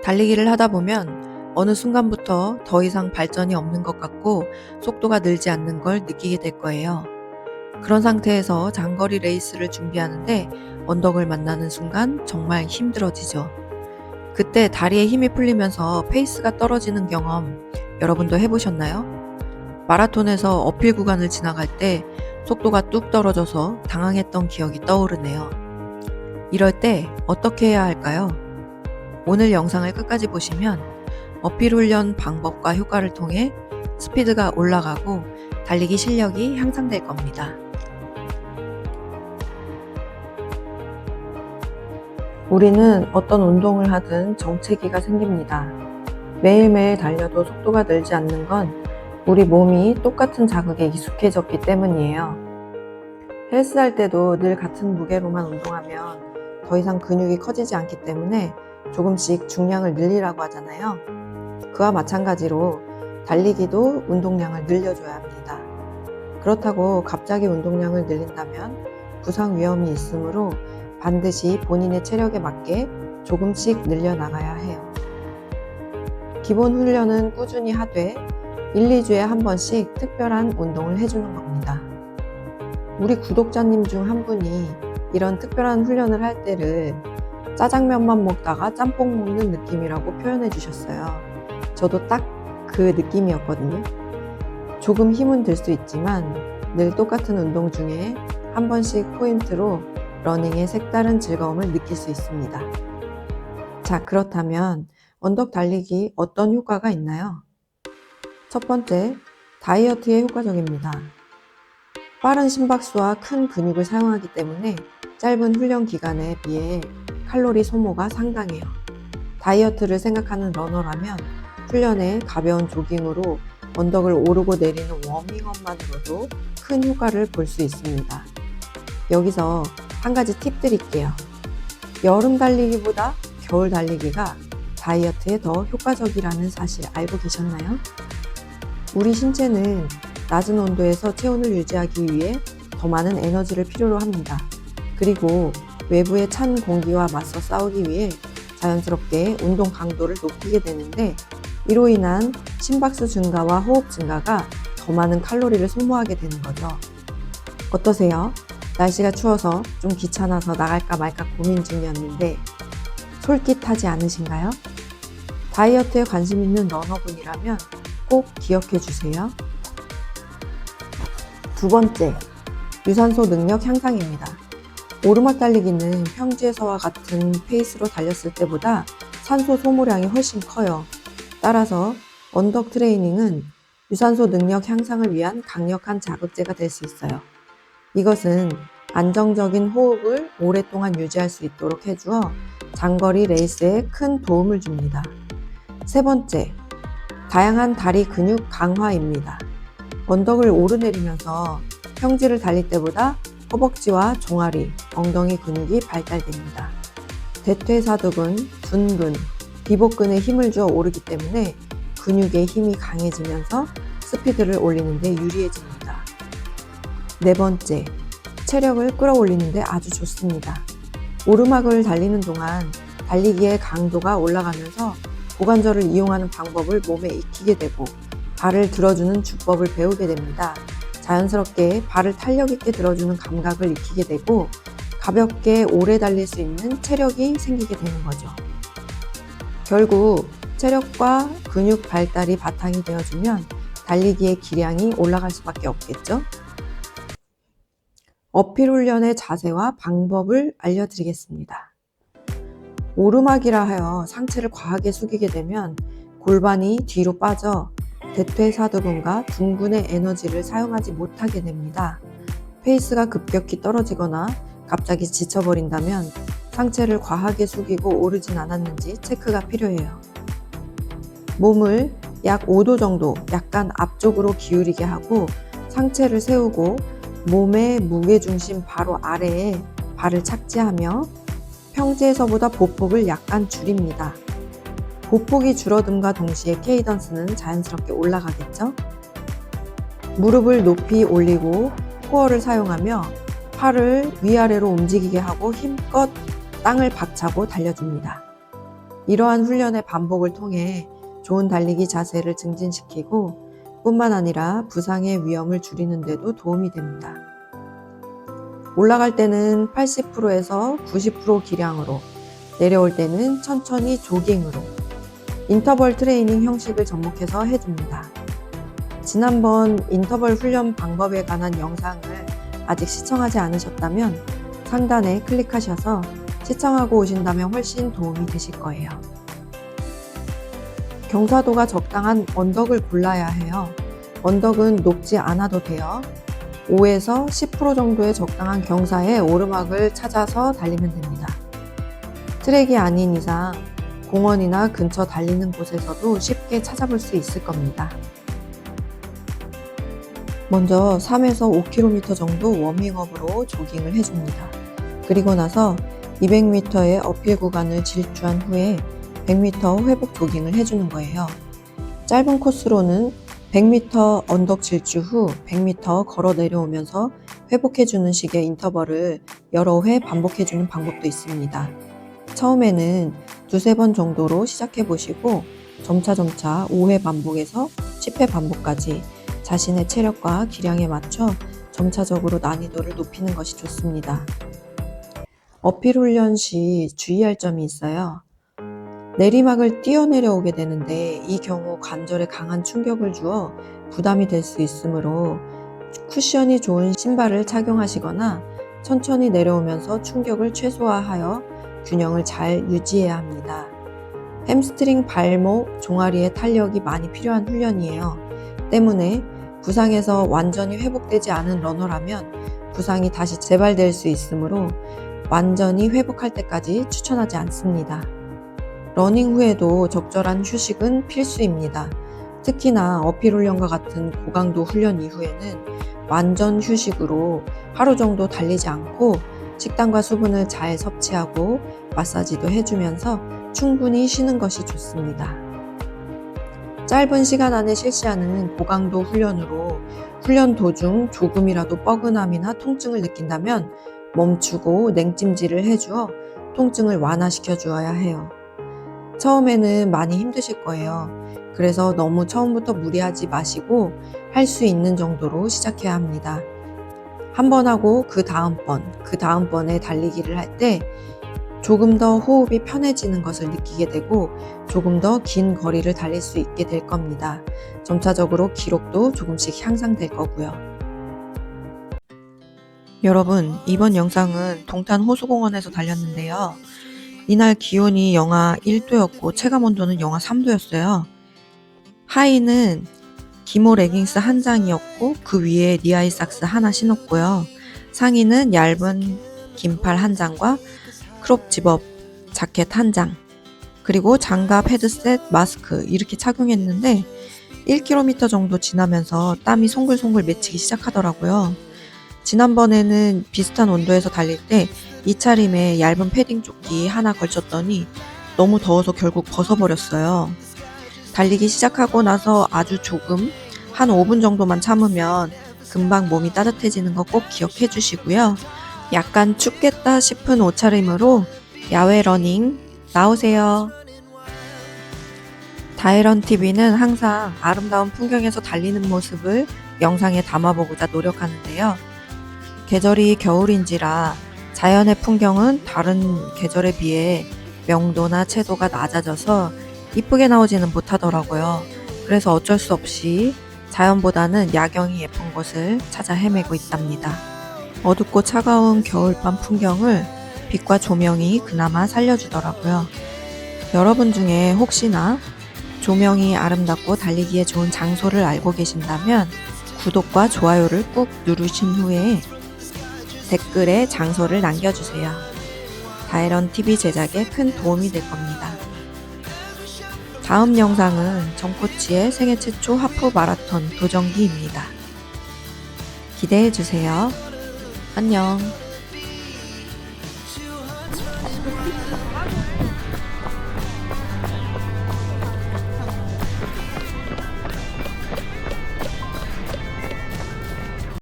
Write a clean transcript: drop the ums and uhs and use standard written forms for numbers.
달리기를 하다 보면 어느 순간부터 더 이상 발전이 없는 것 같고 속도가 늘지 않는 걸 느끼게 될 거예요. 그런 상태에서 장거리 레이스를 준비하는데 언덕을 만나는 순간 정말 힘들어지죠. 그때 다리에 힘이 풀리면서 페이스가 떨어지는 경험 여러분도 해보셨나요? 마라톤에서 어필 구간을 지나갈 때 속도가 뚝 떨어져서 당황했던 기억이 떠오르네요. 이럴 때 어떻게 해야 할까요? 오늘 영상을 끝까지 보시면 어필 훈련 방법과 효과를 통해 스피드가 올라가고 달리기 실력이 향상될 겁니다. 우리는 어떤 운동을 하든 정체기가 생깁니다. 매일매일 달려도 속도가 늘지 않는 건 우리 몸이 똑같은 자극에 익숙해졌기 때문이에요. 헬스할 때도 늘 같은 무게로만 운동하면 더 이상 근육이 커지지 않기 때문에 조금씩 중량을 늘리라고 하잖아요. 그와 마찬가지로 달리기도 운동량을 늘려줘야 합니다. 그렇다고 갑자기 운동량을 늘린다면 부상 위험이 있으므로 반드시 본인의 체력에 맞게 조금씩 늘려나가야 해요. 기본 훈련은 꾸준히 하되 1, 2주에 한 번씩 특별한 운동을 해주는 겁니다. 우리 구독자님 중 한 분이 이런 특별한 훈련을 할 때를 짜장면만 먹다가 짬뽕 먹는 느낌이라고 표현해 주셨어요. 저도 딱 그 느낌이었거든요. 조금 힘은 들 수 있지만 늘 똑같은 운동 중에 한 번씩 포인트로 러닝의 색다른 즐거움을 느낄 수 있습니다. 자, 그렇다면 언덕 달리기 어떤 효과가 있나요? 첫 번째, 다이어트에 효과적입니다. 빠른 심박수와 큰 근육을 사용하기 때문에 짧은 훈련 기간에 비해 칼로리 소모가 상당해요. 다이어트를 생각하는 러너라면 훈련에 가벼운 조깅으로 언덕을 오르고 내리는 워밍업만으로도 큰 효과를 볼 수 있습니다. 여기서 한 가지 팁 드릴게요. 여름 달리기보다 겨울 달리기가 다이어트에 더 효과적이라는 사실 알고 계셨나요? 우리 신체는 낮은 온도에서 체온을 유지하기 위해 더 많은 에너지를 필요로 합니다. 그리고 외부의 찬 공기와 맞서 싸우기 위해 자연스럽게 운동 강도를 높이게 되는데 이로 인한 심박수 증가와 호흡 증가가 더 많은 칼로리를 소모하게 되는 거죠. 어떠세요? 날씨가 추워서 좀 귀찮아서 나갈까 말까 고민 중이었는데 솔깃하지 않으신가요? 다이어트에 관심 있는 러너분이라면 꼭 기억해 주세요. 두 번째, 유산소 능력 향상입니다. 오르막 달리기는 평지에서와 같은 페이스로 달렸을 때보다 산소 소모량이 훨씬 커요. 따라서 언덕 트레이닝은 유산소 능력 향상을 위한 강력한 자극제가 될 수 있어요. 이것은 안정적인 호흡을 오랫동안 유지할 수 있도록 해주어 장거리 레이스에 큰 도움을 줍니다. 세 번째, 다양한 다리 근육 강화입니다. 언덕을 오르내리면서 평지를 달릴 때보다 허벅지와 종아리, 엉덩이 근육이 발달됩니다. 대퇴사두근, 둔근, 비복근에 힘을 주어 오르기 때문에 근육의 힘이 강해지면서 스피드를 올리는 데 유리해집니다. 네 번째, 체력을 끌어올리는 데 아주 좋습니다. 오르막을 달리는 동안 달리기의 강도가 올라가면서 고관절을 이용하는 방법을 몸에 익히게 되고 발을 들어주는 주법을 배우게 됩니다. 자연스럽게 발을 탄력 있게 들어주는 감각을 익히게 되고 가볍게 오래 달릴 수 있는 체력이 생기게 되는 거죠. 결국 체력과 근육 발달이 바탕이 되어주면 달리기의 기량이 올라갈 수밖에 없겠죠? 어필 훈련의 자세와 방법을 알려드리겠습니다. 오르막이라 하여 상체를 과하게 숙이게 되면 골반이 뒤로 빠져 대퇴사두근과 둔근의 에너지를 사용하지 못하게 됩니다. 페이스가 급격히 떨어지거나 갑자기 지쳐버린다면 상체를 과하게 숙이고 오르진 않았는지 체크가 필요해요. 몸을 약 5도 정도 약간 앞쪽으로 기울이게 하고 상체를 세우고 몸의 무게중심 바로 아래에 발을 착지하며 평지에서보다 보폭을 약간 줄입니다. 보폭이 줄어듦과 동시에 케이던스는 자연스럽게 올라가겠죠? 무릎을 높이 올리고 코어를 사용하며 팔을 위아래로 움직이게 하고 힘껏 땅을 박차고 달려줍니다. 이러한 훈련의 반복을 통해 좋은 달리기 자세를 증진시키고 뿐만 아니라 부상의 위험을 줄이는 데도 도움이 됩니다. 올라갈 때는 80%에서 90% 기량으로, 내려올 때는 천천히 조깅으로 인터벌 트레이닝 형식을 접목해서 해줍니다. 지난번 인터벌 훈련 방법에 관한 영상을 아직 시청하지 않으셨다면 상단에 클릭하셔서 시청하고 오신다면 훨씬 도움이 되실 거예요. 경사도가 적당한 언덕을 골라야 해요. 언덕은 높지 않아도 돼요. 5에서 10% 정도의 적당한 경사의 오르막을 찾아서 달리면 됩니다. 트랙이 아닌 이상 공원이나 근처 달리는 곳에서도 쉽게 찾아볼 수 있을 겁니다. 먼저 3에서 5km 정도 워밍업으로 조깅을 해줍니다. 그리고 나서 200m의 어필 구간을 질주한 후에 100m 회복 조깅을 해주는 거예요. 짧은 코스로는 100m 언덕 질주 후 100m 걸어 내려오면서 회복해주는 식의 인터벌을 여러 회 반복해주는 방법도 있습니다. 처음에는 두세 번 정도로 시작해보시고 점차 5회 반복에서 10회 반복까지 자신의 체력과 기량에 맞춰 점차적으로 난이도를 높이는 것이 좋습니다. 어필 훈련 시 주의할 점이 있어요. 내리막을 뛰어내려오게 되는데 이 경우 관절에 강한 충격을 주어 부담이 될 수 있으므로 쿠션이 좋은 신발을 착용하시거나 천천히 내려오면서 충격을 최소화하여 균형을 잘 유지해야 합니다. 햄스트링, 발목, 종아리의 탄력이 많이 필요한 훈련이에요. 때문에 부상에서 완전히 회복되지 않은 러너라면 부상이 다시 재발될 수 있으므로 완전히 회복할 때까지 추천하지 않습니다. 러닝 후에도 적절한 휴식은 필수입니다. 특히나 어필 훈련과 같은 고강도 훈련 이후에는 완전 휴식으로 하루 정도 달리지 않고 식단과 수분을 잘 섭취하고 마사지도 해주면서 충분히 쉬는 것이 좋습니다. 짧은 시간 안에 실시하는 고강도 훈련으로 훈련 도중 조금이라도 뻐근함이나 통증을 느낀다면 멈추고 냉찜질을 해주어 통증을 완화시켜 주어야 해요. 처음에는 많이 힘드실 거예요. 그래서 너무 처음부터 무리하지 마시고 할 수 있는 정도로 시작해야 합니다. 한 번 하고 그 다음번에 달리기를 할 때 조금 더 호흡이 편해지는 것을 느끼게 되고 조금 더 긴 거리를 달릴 수 있게 될 겁니다. 점차적으로 기록도 조금씩 향상될 거고요. 여러분, 이번 영상은 동탄 호수공원에서 달렸는데요. 이날 기온이 영하 1도였고 체감 온도는 영하 3도였어요. 하의는 기모 레깅스 한 장이었고 그 위에 니아이삭스 하나 신었고요. 상의는 얇은 긴팔 한 장과 크롭 집업 자켓 한 장, 그리고 장갑, 헤드셋, 마스크 이렇게 착용했는데 1km 정도 지나면서 땀이 송글송글 맺히기 시작하더라고요. 지난번에는 비슷한 온도에서 달릴 때 이 차림에 얇은 패딩 조끼 하나 걸쳤더니 너무 더워서 결국 벗어버렸어요. 달리기 시작하고 나서 아주 조금 한 5분 정도만 참으면 금방 몸이 따뜻해지는 거 꼭 기억해 주시고요. 약간 춥겠다 싶은 옷차림으로 야외 러닝 나오세요. 다이런TV는 항상 아름다운 풍경에서 달리는 모습을 영상에 담아보고자 노력하는데요. 계절이 겨울인지라 자연의 풍경은 다른 계절에 비해 명도나 채도가 낮아져서 이쁘게 나오지는 못하더라고요. 그래서 어쩔 수 없이 자연보다는 야경이 예쁜 곳을 찾아 헤매고 있답니다. 어둡고 차가운 겨울밤 풍경을 빛과 조명이 그나마 살려주더라고요. 여러분 중에 혹시나 조명이 아름답고 달리기에 좋은 장소를 알고 계신다면 구독과 좋아요를 꾹 누르신 후에 댓글에 장소를 남겨주세요. 다이런TV 제작에 큰 도움이 될 겁니다. 다음 영상은 정코치의 생애 최초 하프 마라톤 도전기입니다. 기대해주세요. 안녕.